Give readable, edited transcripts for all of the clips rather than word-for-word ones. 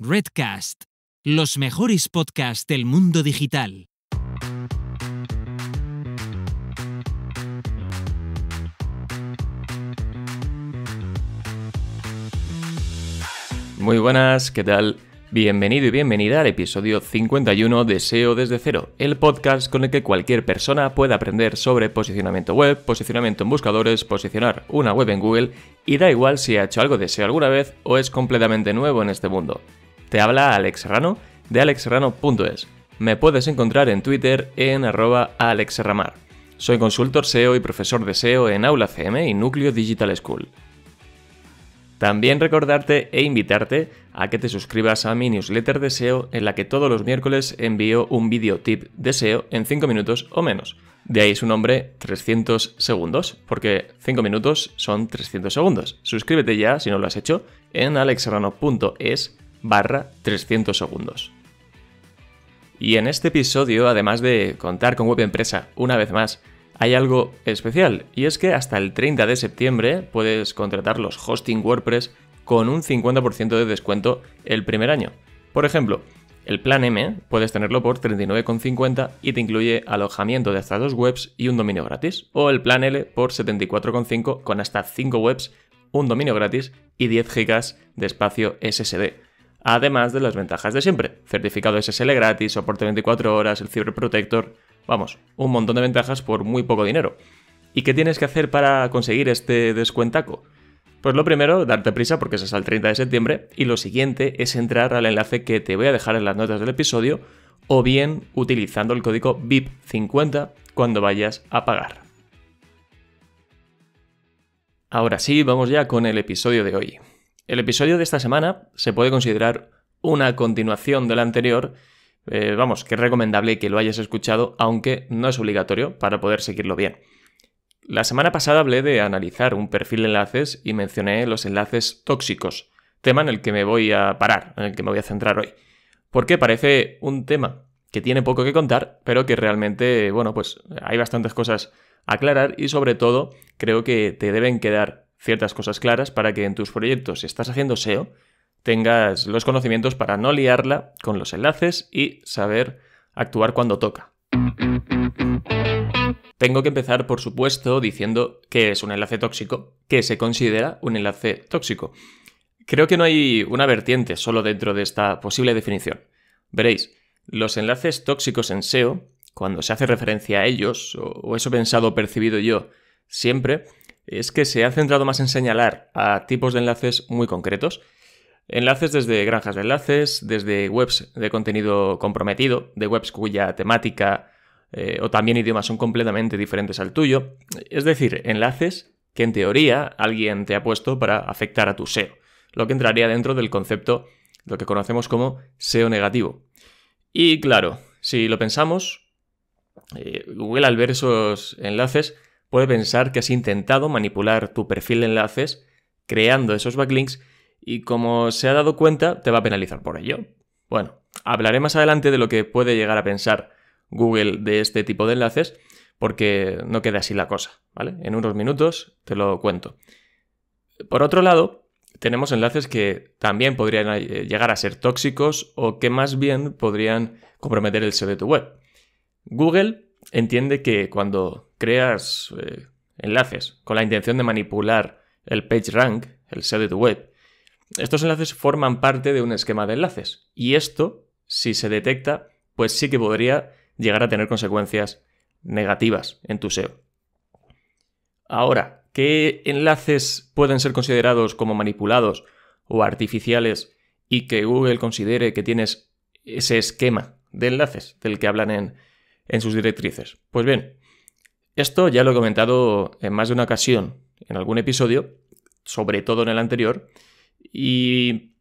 Redcast, los mejores podcasts del mundo digital. Muy buenas, ¿qué tal? Bienvenido y bienvenida al episodio 51 de SEO desde cero, el podcast con el que cualquier persona puede aprender sobre posicionamiento web, posicionamiento en buscadores, posicionar una web en Google y da igual si ha hecho algo de SEO alguna vez o es completamente nuevo en este mundo. Te habla Alex Serrano de alexserrano.es. Me puedes encontrar en Twitter en @alexserramar. Soy consultor SEO y profesor de SEO en Aula CM y Núcleo Digital School. También recordarte e invitarte a que te suscribas a mi newsletter de SEO en la que todos los miércoles envío un video tip de SEO en 5 minutos o menos. De ahí su nombre 300 segundos, porque 5 minutos son 300 segundos. Suscríbete ya, si no lo has hecho, en alexserrano.es/300 segundos. Y en este episodio, además de contar con Web Empresa una vez más, hay algo especial, y es que hasta el 30 de septiembre puedes contratar los hosting WordPress con un 50% de descuento el primer año. Por ejemplo, el plan M puedes tenerlo por 39,50 y te incluye alojamiento de hasta 2 webs y un dominio gratis. O el plan L por 74,5 con hasta 5 webs, un dominio gratis y 10 GB de espacio SSD. Además de las ventajas de siempre, certificado SSL gratis, soporte 24 horas, el Cyber Protector. Vamos, un montón de ventajas por muy poco dinero. ¿Y qué tienes que hacer para conseguir este descuentaco? Pues lo primero, darte prisa porque es hasta el 30 de septiembre y lo siguiente es entrar al enlace que te voy a dejar en las notas del episodio o bien utilizando el código VIP50 cuando vayas a pagar. Ahora sí, vamos ya con el episodio de hoy. El episodio de esta semana se puede considerar una continuación del anterior. Que es recomendable que lo hayas escuchado, aunque no es obligatorio para poder seguirlo bien. La semana pasada hablé de analizar un perfil de enlaces y mencioné los enlaces tóxicos, tema en el que me voy a parar, en el que me voy a centrar hoy. Porque parece un tema que tiene poco que contar, pero que realmente, hay bastantes cosas a aclarar y sobre todo creo que te deben quedar ciertas cosas claras para que en tus proyectos, si estás haciendo SEO, tengas los conocimientos para no liarla con los enlaces y saber actuar cuando toca. Tengo que empezar, por supuesto, diciendo qué es un enlace tóxico, qué se considera un enlace tóxico. Creo que no hay una vertiente solo dentro de esta posible definición. Veréis, los enlaces tóxicos en SEO, cuando se hace referencia a ellos, o eso pensado o percibido yo siempre, es que se ha centrado más en señalar a tipos de enlaces muy concretos. Enlaces desde granjas de enlaces, desde webs de contenido comprometido, de webs cuya temática o también idiomas son completamente diferentes al tuyo. Es decir, enlaces que en teoría alguien te ha puesto para afectar a tu SEO, lo que entraría dentro del concepto, lo que conocemos como SEO negativo. Y claro, si lo pensamos, Google al ver esos enlaces puede pensar que has intentado manipular tu perfil de enlaces creando esos backlinks y como se ha dado cuenta, te va a penalizar por ello. Bueno, hablaré más adelante de lo que puede llegar a pensar Google de este tipo de enlaces, porque no queda así la cosa, ¿vale? En unos minutos te lo cuento. Por otro lado, tenemos enlaces que también podrían llegar a ser tóxicos o que más bien podrían comprometer el SEO de tu web. Google entiende que cuando creas enlaces con la intención de manipular el PageRank, el SEO de tu web, estos enlaces forman parte de un esquema de enlaces y esto, si se detecta, pues sí que podría llegar a tener consecuencias negativas en tu SEO. Ahora, ¿qué enlaces pueden ser considerados como manipulados o artificiales y que Google considere que tienes ese esquema de enlaces del que hablan en sus directrices? Pues bien, esto ya lo he comentado en más de una ocasión en algún episodio, sobre todo en el anterior. Y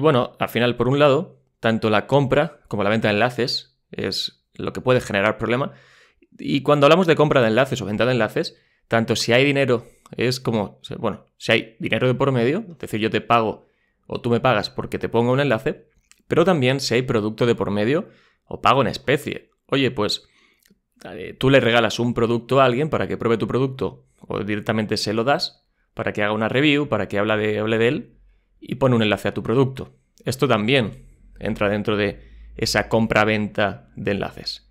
bueno, al final, por un lado, tanto la compra como la venta de enlaces es lo que puede generar problema. Y cuando hablamos de compra de enlaces o venta de enlaces, tanto si hay dinero, si hay dinero de por medio, es decir, yo te pago o tú me pagas porque te pongo un enlace, pero también si hay producto de por medio o pago en especie. Oye, pues tú le regalas un producto a alguien para que pruebe tu producto o directamente se lo das para que haga una review, para que hable de él y pone un enlace a tu producto. Esto también entra dentro de esa compra-venta de enlaces.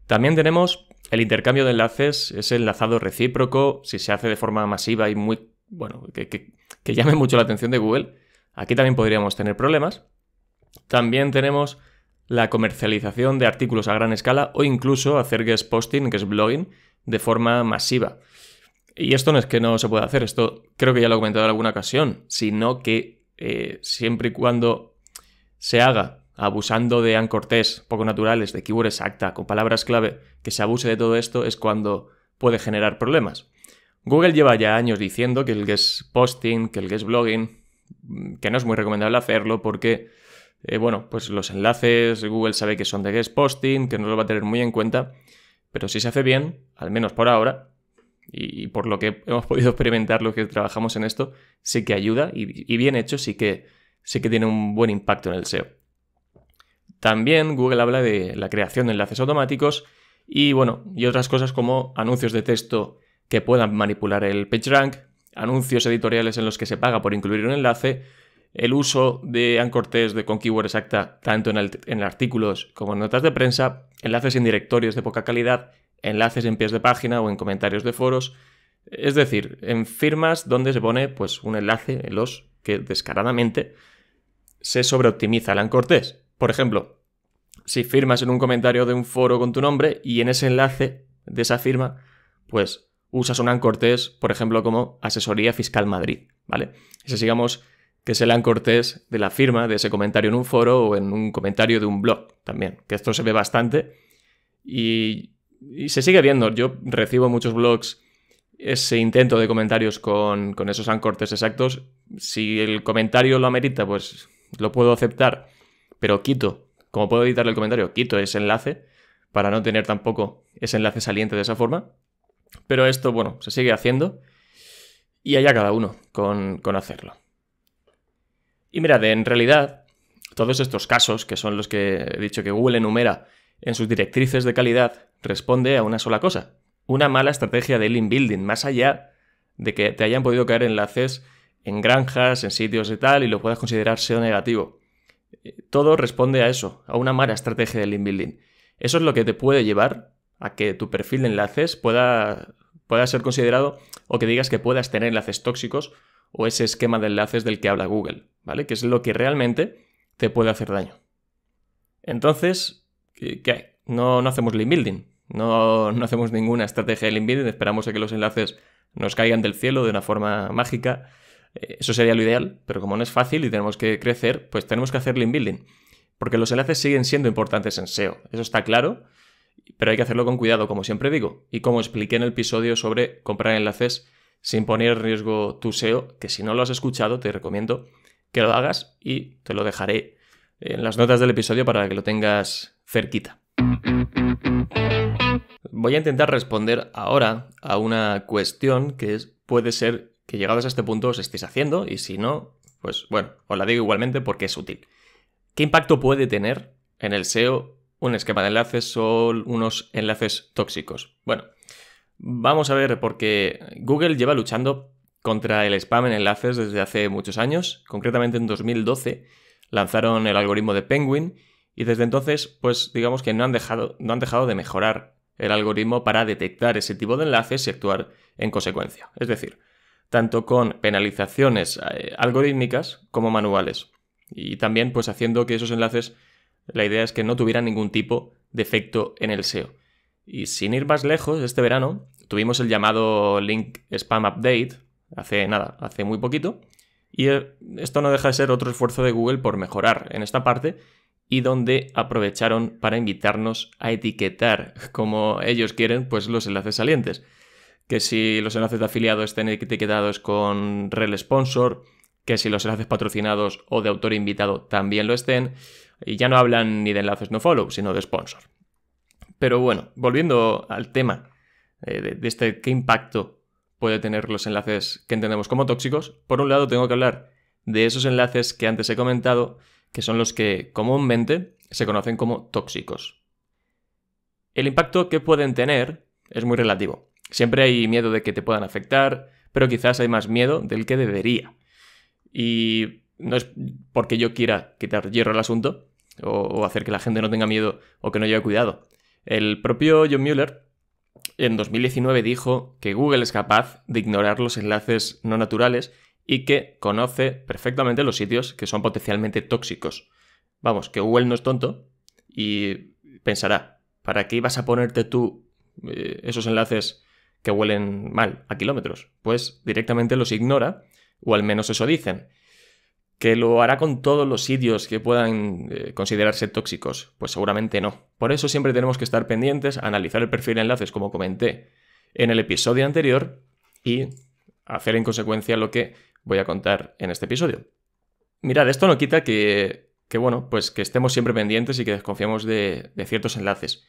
También tenemos el intercambio de enlaces, ese enlazado recíproco, si se hace de forma masiva y muy, bueno, que llame mucho la atención de Google. Aquí también podríamos tener problemas. También tenemos la comercialización de artículos a gran escala o incluso hacer guest posting, guest blogging, de forma masiva. Y esto no es que no se pueda hacer, esto creo que ya lo he comentado en alguna ocasión, sino que siempre y cuando se haga abusando de ancortés poco naturales, de keyword exacta, con palabras clave, que se abuse de todo esto es cuando puede generar problemas. Google lleva ya años diciendo que el guest posting, que el guest blogging, que no es muy recomendable hacerlo porque, pues los enlaces Google sabe que son de guest posting, que no lo va a tener muy en cuenta, pero si se hace bien, al menos por ahora, y por lo que hemos podido experimentar los que trabajamos en esto, sí que ayuda y bien hecho sí que tiene un buen impacto en el SEO. También Google habla de la creación de enlaces automáticos y otras cosas como anuncios de texto que puedan manipular el PageRank, anuncios editoriales en los que se paga por incluir un enlace, el uso de ancortés con keyword exacta tanto en artículos como en notas de prensa, enlaces en directorios de poca calidad, enlaces en pies de página o en comentarios de foros, es decir, en firmas donde se pone pues un enlace en los que descaradamente se sobreoptimiza el ancortés. Por ejemplo, si firmas en un comentario de un foro con tu nombre y en ese enlace de esa firma, pues usas un ancortés, por ejemplo, como Asesoría Fiscal Madrid, ¿vale? Ese digamos que es el ancortés de la firma de ese comentario en un foro o en un comentario de un blog también, que esto se ve bastante y se sigue viendo. Yo recibo muchos blogs ese intento de comentarios con esos ancortés exactos. Si el comentario lo amerita, pues lo puedo aceptar, pero como puedo editar el comentario, quito ese enlace para no tener tampoco ese enlace saliente de esa forma. Pero esto, se sigue haciendo y allá cada uno con hacerlo. Y mirad, en realidad, todos estos casos, que son los que he dicho que Google enumera en sus directrices de calidad, responde a una sola cosa: una mala estrategia de link building, más allá de que te hayan podido caer enlaces en granjas, en sitios y tal, y lo puedas considerar SEO negativo. Todo responde a eso, a una mala estrategia de link building. Eso es lo que te puede llevar a que tu perfil de enlaces pueda ser considerado, o que digas que puedas tener enlaces tóxicos o ese esquema de enlaces del que habla Google, ¿vale? Que es lo que realmente te puede hacer daño. Entonces, ¿qué? No hacemos link building, no hacemos ninguna estrategia de link building, esperamos a que los enlaces nos caigan del cielo de una forma mágica. Eso sería lo ideal, pero como no es fácil y tenemos que crecer, pues tenemos que hacer link building. Porque los enlaces siguen siendo importantes en SEO, eso está claro, pero hay que hacerlo con cuidado, como siempre digo, y como expliqué en el episodio sobre comprar enlaces sin poner en riesgo tu SEO, que si no lo has escuchado te recomiendo que lo hagas y te lo dejaré en las notas del episodio para que lo tengas cerquita. Voy a intentar responder ahora a una cuestión que puede ser que llegados a este punto os estéis haciendo, y si no, pues os la digo igualmente porque es útil. ¿Qué impacto puede tener en el SEO un esquema de enlaces o unos enlaces tóxicos? Vamos a ver, porque Google lleva luchando contra el spam en enlaces desde hace muchos años. Concretamente en 2012 lanzaron el algoritmo de Penguin y desde entonces, pues digamos que no han dejado de mejorar el algoritmo para detectar ese tipo de enlaces y actuar en consecuencia. Es decir, tanto con penalizaciones algorítmicas como manuales. Y también pues haciendo que esos enlaces, la idea es que no tuvieran ningún tipo de efecto en el SEO. Y sin ir más lejos, este verano tuvimos el llamado Link Spam Update, hace muy poquito, y esto no deja de ser otro esfuerzo de Google por mejorar en esta parte, y donde aprovecharon para invitarnos a etiquetar como ellos quieren pues los enlaces salientes. Que si los enlaces de afiliado estén etiquetados con rel sponsor, que si los enlaces patrocinados o de autor invitado también lo estén, y ya no hablan ni de enlaces no follow, sino de sponsor. Pero volviendo al tema de qué impacto puede tener los enlaces que entendemos como tóxicos, por un lado tengo que hablar de esos enlaces que antes he comentado, que son los que comúnmente se conocen como tóxicos. El impacto que pueden tener es muy relativo. Siempre hay miedo de que te puedan afectar, pero quizás hay más miedo del que debería. Y no es porque yo quiera quitar hierro al asunto o hacer que la gente no tenga miedo o que no lleve cuidado. El propio John Mueller en 2019 dijo que Google es capaz de ignorar los enlaces no naturales y que conoce perfectamente los sitios que son potencialmente tóxicos. Vamos, que Google no es tonto y pensará, ¿para qué ibas a ponerte tú esos enlaces que huelen mal a kilómetros? Pues directamente los ignora, o al menos eso dicen. ¿Que lo hará con todos los sitios que puedan considerarse tóxicos? Pues seguramente no. Por eso siempre tenemos que estar pendientes, analizar el perfil de enlaces, como comenté en el episodio anterior, y hacer en consecuencia lo que voy a contar en este episodio. Mirad, esto no quita que estemos siempre pendientes y que desconfiemos de ciertos enlaces.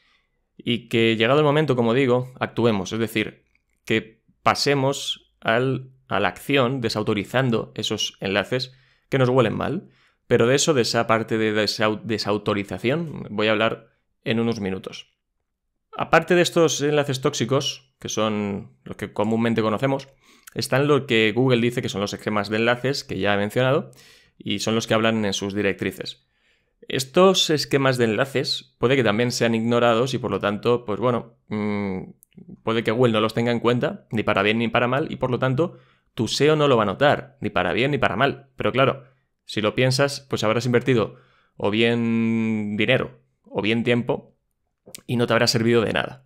Y que llegado el momento, como digo, actuemos. Es decir, que pasemos a la acción desautorizando esos enlaces que nos huelen mal, pero de esa parte de desautorización, voy a hablar en unos minutos. Aparte de estos enlaces tóxicos, que son los que comúnmente conocemos, están lo que Google dice que son los esquemas de enlaces, que ya he mencionado, y son los que hablan en sus directrices. Estos esquemas de enlaces puede que también sean ignorados y por lo tanto, puede que Google no los tenga en cuenta, ni para bien ni para mal, y por lo tanto tu SEO no lo va a notar, ni para bien ni para mal. Pero claro, si lo piensas, pues habrás invertido o bien dinero o bien tiempo y no te habrá servido de nada.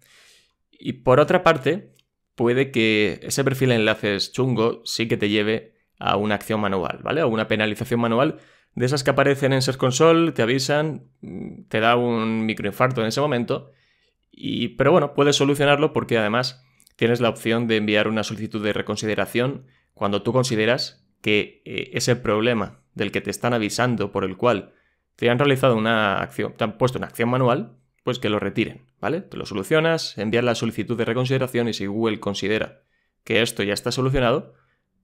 Y por otra parte, puede que ese perfil de enlaces chungo sí que te lleve a una acción manual, ¿vale? O una penalización manual de esas que aparecen en Search Console, te avisan, te da un microinfarto en ese momento, pero bueno, puedes solucionarlo porque además tienes la opción de enviar una solicitud de reconsideración cuando tú consideras que ese problema del que te están avisando, por el cual te han realizado una acción, te han puesto una acción manual, pues que lo retiren, ¿vale? Te lo solucionas, envías la solicitud de reconsideración y si Google considera que esto ya está solucionado,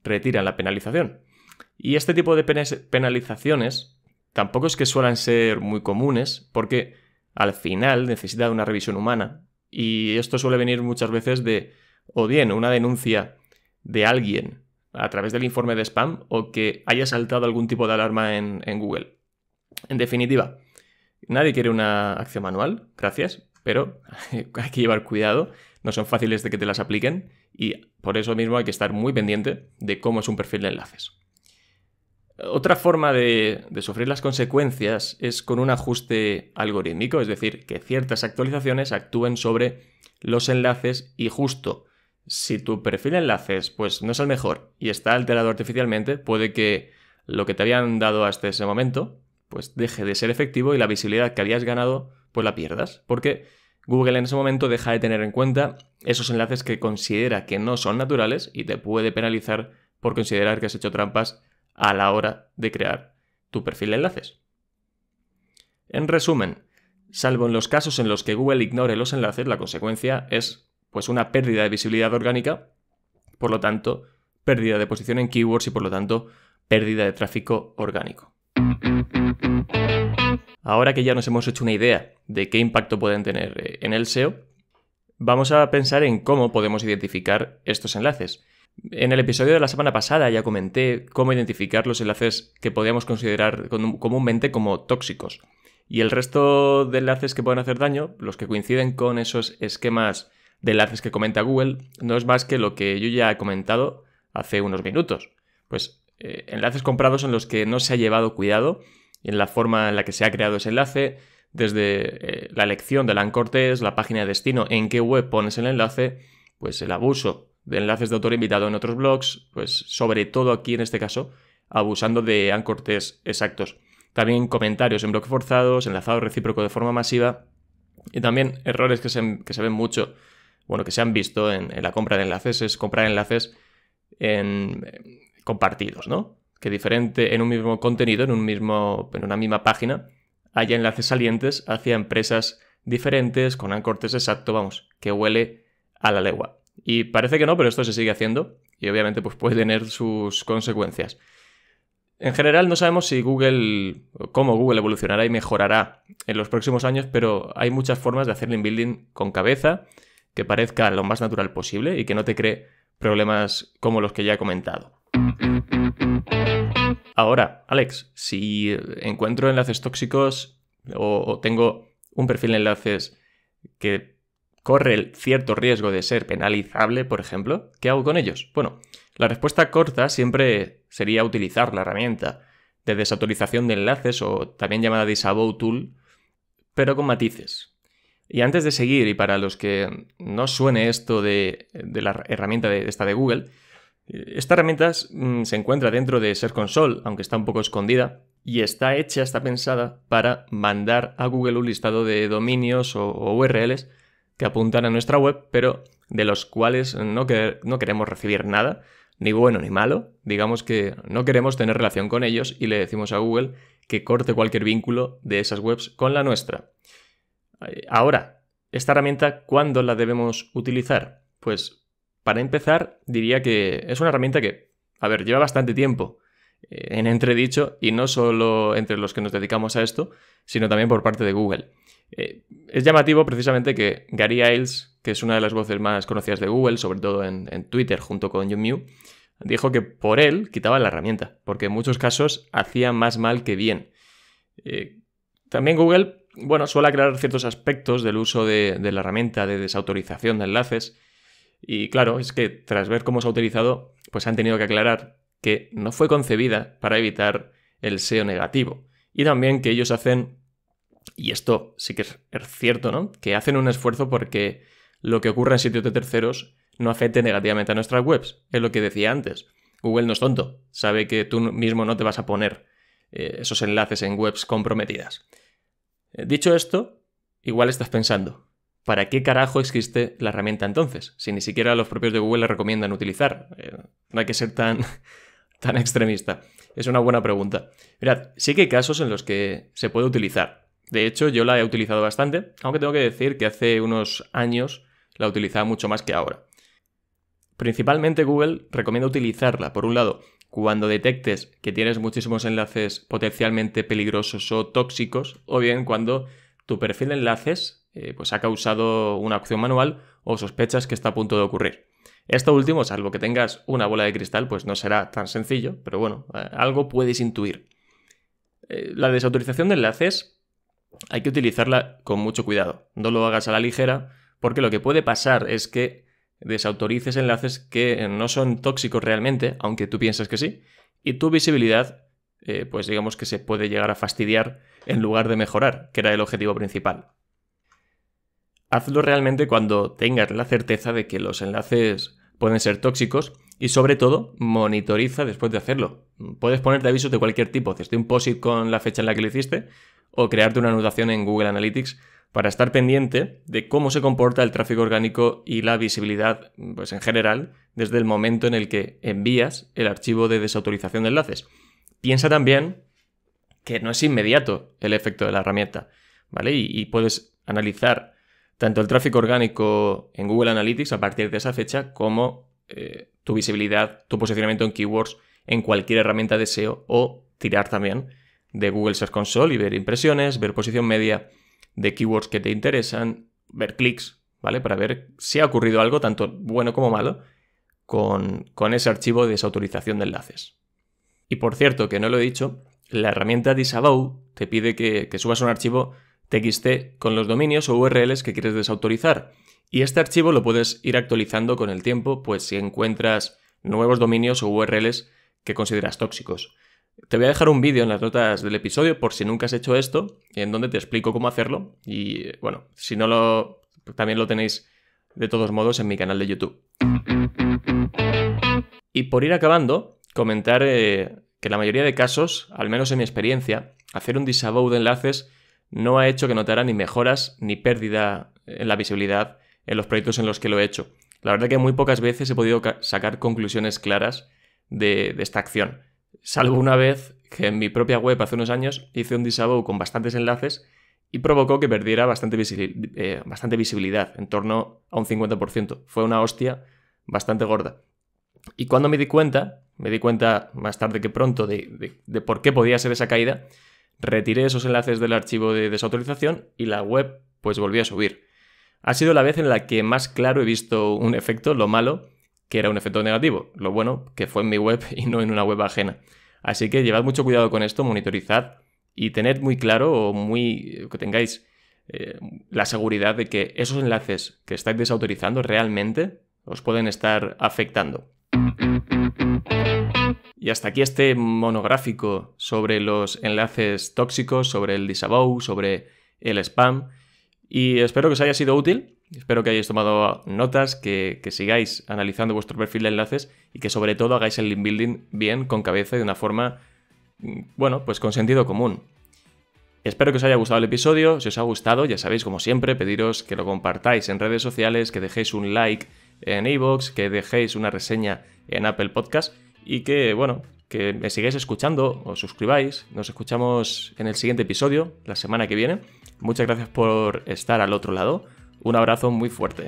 retiran la penalización. Y este tipo de penalizaciones tampoco es que suelen ser muy comunes porque al final necesita una revisión humana y esto suele venir muchas veces de o bien una denuncia de alguien a través del informe de spam o que haya saltado algún tipo de alarma en Google. En definitiva, nadie quiere una acción manual, gracias, pero hay que llevar cuidado, no son fáciles de que te las apliquen y por eso mismo hay que estar muy pendiente de cómo es un perfil de enlaces. Otra forma de sufrir las consecuencias es con un ajuste algorítmico, es decir, que ciertas actualizaciones actúen sobre los enlaces y justo si tu perfil de enlaces pues, no es el mejor y está alterado artificialmente, puede que lo que te habían dado hasta ese momento pues deje de ser efectivo y la visibilidad que habías ganado pues la pierdas, porque Google en ese momento deja de tener en cuenta esos enlaces que considera que no son naturales y te puede penalizar por considerar que has hecho trampas a la hora de crear tu perfil de enlaces. En resumen, salvo en los casos en los que Google ignore los enlaces, la consecuencia es pues una pérdida de visibilidad orgánica, por lo tanto, pérdida de posición en keywords y por lo tanto, pérdida de tráfico orgánico. Ahora que ya nos hemos hecho una idea de qué impacto pueden tener en el SEO, vamos a pensar en cómo podemos identificar estos enlaces. En el episodio de la semana pasada ya comenté cómo identificar los enlaces que podíamos considerar comúnmente como tóxicos. Y el resto de enlaces que pueden hacer daño, los que coinciden con esos esquemas de enlaces que comenta Google, no es más que lo que yo ya he comentado hace unos minutos. Pues enlaces comprados en los que no se ha llevado cuidado en la forma en la que se ha creado ese enlace, desde la elección del anchor text, la página de destino, en qué web pones el enlace, pues el abuso de enlaces de autor invitado en otros blogs, pues sobre todo aquí en este caso, abusando de anchor text exactos. También comentarios en blogs forzados, enlazado recíproco de forma masiva y también errores que se ven mucho, que se han visto en la compra de enlaces, es comprar enlaces compartidos, ¿no? Que diferente en un mismo contenido, en una misma página, haya enlaces salientes hacia empresas diferentes, con anchor text exacto, que huele a la legua. Y parece que no, pero esto se sigue haciendo y obviamente pues puede tener sus consecuencias. En general no sabemos cómo Google evolucionará y mejorará en los próximos años, pero hay muchas formas de hacer link building con cabeza, que parezca lo más natural posible y que no te cree problemas como los que ya he comentado. Ahora, Alex, si encuentro enlaces tóxicos o tengo un perfil de enlaces que corre el cierto riesgo de ser penalizable, por ejemplo, ¿qué hago con ellos? Bueno, la respuesta corta siempre sería utilizar la herramienta de desautorización de enlaces o también llamada Disavow Tool, pero con matices. Y antes de seguir, y para los que no suene esto de la herramienta de esta de Google, esta herramienta se encuentra dentro de Search Console, aunque está un poco escondida, y está pensada para mandar a Google un listado de dominios o URLs que apuntan a nuestra web, pero de los cuales no queremos recibir nada, ni bueno ni malo. Digamos que no queremos tener relación con ellos y le decimos a Google que corte cualquier vínculo de esas webs con la nuestra. Ahora, esta herramienta, ¿cuándo la debemos utilizar? Pues para empezar, diría que es una herramienta que, lleva bastante tiempo en entredicho, y no solo entre los que nos dedicamos a esto, sino también por parte de Google. Es llamativo precisamente que Gary Illyes, que es una de las voces más conocidas de Google, sobre todo en Twitter junto con Youtube, dijo que por él quitaba la herramienta, porque en muchos casos hacía más mal que bien. También Google, suele aclarar ciertos aspectos del uso de la herramienta de desautorización de enlaces, y claro, es que tras ver cómo se ha utilizado, pues han tenido que aclarar que no fue concebida para evitar el SEO negativo. Y también que ellos hacen, y esto sí que es cierto, ¿no?, que hacen un esfuerzo porque lo que ocurra en sitios de terceros no afecte negativamente a nuestras webs. Es lo que decía antes. Google no es tonto, sabe que tú mismo no te vas a poner esos enlaces en webs comprometidas. Dicho esto, igual estás pensando, ¿para qué carajo existe la herramienta entonces? Si ni siquiera los propios de Google la recomiendan utilizar. No hay que ser tan extremista. Es una buena pregunta. Mirad, sí que hay casos en los que se puede utilizar. De hecho, yo la he utilizado bastante, aunque tengo que decir que hace unos años la utilizaba mucho más que ahora. Principalmente Google recomienda utilizarla, por un lado, cuando detectes que tienes muchísimos enlaces potencialmente peligrosos o tóxicos, o bien cuando tu perfil de enlaces ha causado una acción manual o sospechas que está a punto de ocurrir. Esto último, salvo que tengas una bola de cristal, pues no será tan sencillo, pero algo puedes intuir. La desautorización de enlaces hay que utilizarla con mucho cuidado. No lo hagas a la ligera, porque lo que puede pasar es que desautorices enlaces que no son tóxicos realmente, aunque tú pienses que sí, y tu visibilidad, digamos que se puede llegar a fastidiar en lugar de mejorar, que era el objetivo principal. Hazlo realmente cuando tengas la certeza de que los enlaces pueden ser tóxicos y, sobre todo, monitoriza después de hacerlo. Puedes ponerte avisos de cualquier tipo, desde un post-it con la fecha en la que lo hiciste o crearte una anotación en Google Analytics para estar pendiente de cómo se comporta el tráfico orgánico y la visibilidad, en general, desde el momento en el que envías el archivo de desautorización de enlaces. Piensa también que no es inmediato el efecto de la herramienta, ¿vale? Y puedes analizar tanto el tráfico orgánico en Google Analytics a partir de esa fecha como tu visibilidad, tu posicionamiento en keywords en cualquier herramienta de SEO, o tirar también de Google Search Console y ver impresiones, ver posición media de keywords que te interesan, ver clics, ¿vale? Para ver si ha ocurrido algo, tanto bueno como malo, con ese archivo de desautorización de enlaces. Y por cierto, que no lo he dicho, la herramienta Disavow te pide que subas un archivo TXT con los dominios o URLs que quieres desautorizar. Y este archivo lo puedes ir actualizando con el tiempo, pues si encuentras nuevos dominios o URLs que consideras tóxicos. Te voy a dejar un vídeo en las notas del episodio por si nunca has hecho esto, en donde te explico cómo hacerlo. Y si no también lo tenéis de todos modos en mi canal de YouTube. Y por ir acabando, comentar que en la mayoría de casos, al menos en mi experiencia, hacer un disavow de enlaces no ha hecho que notara ni mejoras ni pérdida en la visibilidad en los proyectos en los que lo he hecho. La verdad que muy pocas veces he podido sacar conclusiones claras de esta acción. Salvo una vez que en mi propia web hace unos años hice un disavow con bastantes enlaces y provocó que perdiera bastante visibilidad, en torno a un 50%. Fue una hostia bastante gorda. Y cuando me di cuenta más tarde que pronto de por qué podía ser esa caída, retiré esos enlaces del archivo de desautorización y la web pues volvió a subir. Ha sido la vez en la que más claro he visto un efecto, lo malo, que era un efecto negativo. Lo bueno que fue en mi web y no en una web ajena. Así que llevad mucho cuidado con esto, monitorizad y tened muy claro que tengáis la seguridad de que esos enlaces que estáis desautorizando realmente os pueden estar afectando. Y hasta aquí este monográfico sobre los enlaces tóxicos, sobre el disavow, sobre el spam. Y espero que os haya sido útil, espero que hayáis tomado notas, que sigáis analizando vuestro perfil de enlaces y que sobre todo hagáis el link building bien, con cabeza y de una forma, bueno, pues con sentido común. Espero que os haya gustado el episodio. Si os ha gustado, ya sabéis, como siempre, pediros que lo compartáis en redes sociales, que dejéis un like en iVoox, que dejéis una reseña en Apple Podcast y que, bueno, que me sigáis escuchando, os suscribáis. Nos escuchamos en el siguiente episodio, la semana que viene. Muchas gracias por estar al otro lado. Un abrazo muy fuerte.